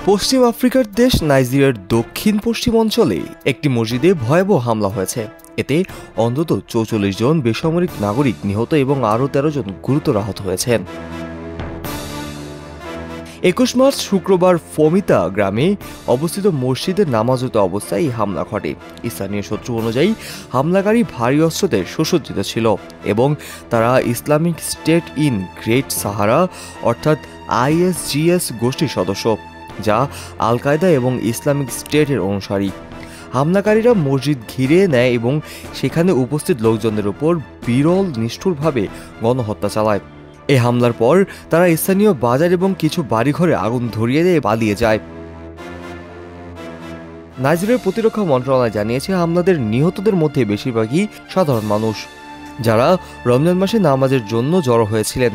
পশ্চিম আফ্রিকার দেশ নাইজেরিয়ার দক্ষিণ পশ্চিম অঞ্চলে একটি মসজিদে ভয়াবহ হামলা হয়েছে। এতে অন্তত ৪৪ জন বেসামরিক নাগরিক নিহত এবং আরও ১৩ জন গুরুতর আহত হয়েছেন। ২১ মার্চ শুক্রবার ফমিতা গ্রামে অবস্থিত মসজিদের নামাজরত অবস্থায় এই হামলা ঘটে। স্থানীয় সূত্র অনুযায়ী হামলাকারী ভারী অস্ত্রতে সুসজ্জিত ছিল এবং তারা Islamic state in great Sahara অর্থাৎ ISGS গোষ্ঠীর সদস্য, যা আল কায়দা এবং ইসলামিক স্টেটের অনুসারী। হামলাকারীরা মসজিদ ঘিরে নেয় এবং সেখানে উপস্থিত লোকজনের উপর বিরল নিষ্ঠুরভাবে গণহত্যা চালায়। এই হামলার পর তারা স্থানীয় বাজার এবং কিছু বাড়িঘরে আগুন ধরিয়ে দিয়ে পালিয়ে যায়। নাইজেরিয়ার প্রতিরক্ষা মন্ত্রণালয় জানিয়েছে, হামলাদের নিহতদের মধ্যে বেশিরভাগই সাধারণ মানুষ, যারা রমজান মাসে নামাজের জন্য জড়ো হয়েছিলেন।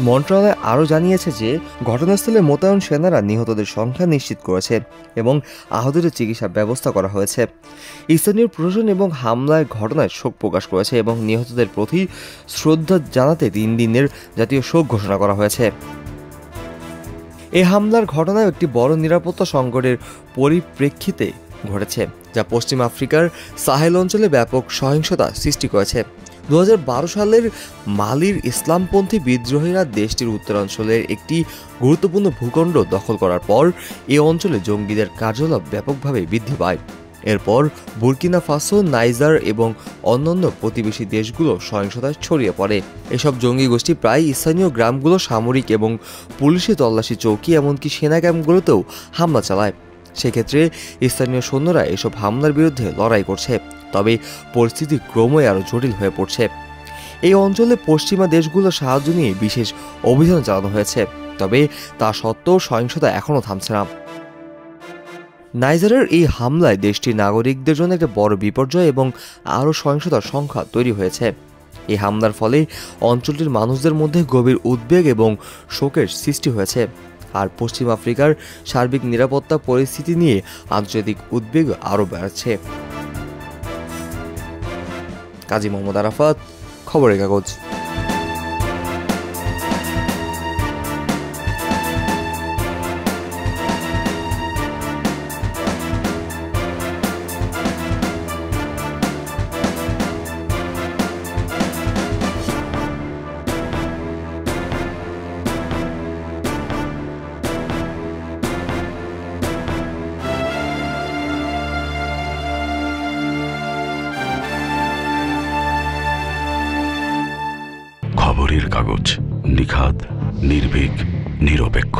মন্ত্রণালয় আরও জানিয়েছে যে ঘটনাস্থলে মোতায়েন সেনারা নিহতদের সংখ্যা নিশ্চিত করেছে এবং আহতদের চিকিৎসার ব্যবস্থা করা হয়েছে। স্থানীয় প্রশাসন এবং হামলার ঘটনায় শোক প্রকাশ করেছে এবং নিহতদের প্রতি শ্রদ্ধা জানাতে ৩ দিনের জাতীয় শোক ঘোষণা করা হয়েছে। এই হামলার ঘটনায় একটি বড় নিরাপত্তা সংকটের পরিপ্রেক্ষিতে ঘটেছে, যা পশ্চিম আফ্রিকার সাহেল অঞ্চলে ব্যাপক সহিংসতা সৃষ্টি করেছে। ২০১২ সালের মালির ইসলামপন্থী বিদ্রোহীরা দেশটির উত্তরাঞ্চলের একটি গুরুত্বপূর্ণ ভূখণ্ড দখল করার পর এ অঞ্চলে জঙ্গিদের কার্যকলাপ ব্যাপকভাবে বৃদ্ধি পায়। এরপর বুর্কিনা ফাসো, নাইজার এবং অন্যান্য প্রতিবেশী দেশগুলো সহিংসতায় ছড়িয়ে পড়ে। এসব জঙ্গি গোষ্ঠী প্রায় স্থানীয় গ্রামগুলো, সামরিক এবং পুলিশি তল্লাশি চৌকি, এমনকি সেনা ক্যাম্পগুলোতেও হামলা চালায়। সেক্ষেত্রে স্থানীয় সৈন্যরা এসব হামলার বিরুদ্ধে লড়াই করছে, তবে পরিস্থিতি ক্রমই আরও জটিল হয়ে পড়ছে। এই অঞ্চলে পশ্চিমা দেশগুলোর সাহায্য নিয়ে বিশেষ অভিযান চালানো হয়েছে, তবে তা সত্ত্বেও সহিংসতা এখনও থামছে না। নাইজারের এই হামলায় দেশটির নাগরিকদের জন্য একটা বড় বিপর্যয় এবং আরও সহিংসতার সংখ্যা তৈরি হয়েছে। এই হামলার ফলে অঞ্চলটির মানুষদের মধ্যে গভীর উদ্বেগ এবং শোকের সৃষ্টি হয়েছে, আর পশ্চিম আফ্রিকার সার্বিক নিরাপত্তা পরিস্থিতি নিয়ে আন্তর্জাতিক উদ্বেগ আরও বাড়ছে। কাজী মোহাম্মদ আরাফাত, খবরের কাগজ। খবরের কাগজ, নিখাদ, নির্ভীক, নিরপেক্ষ।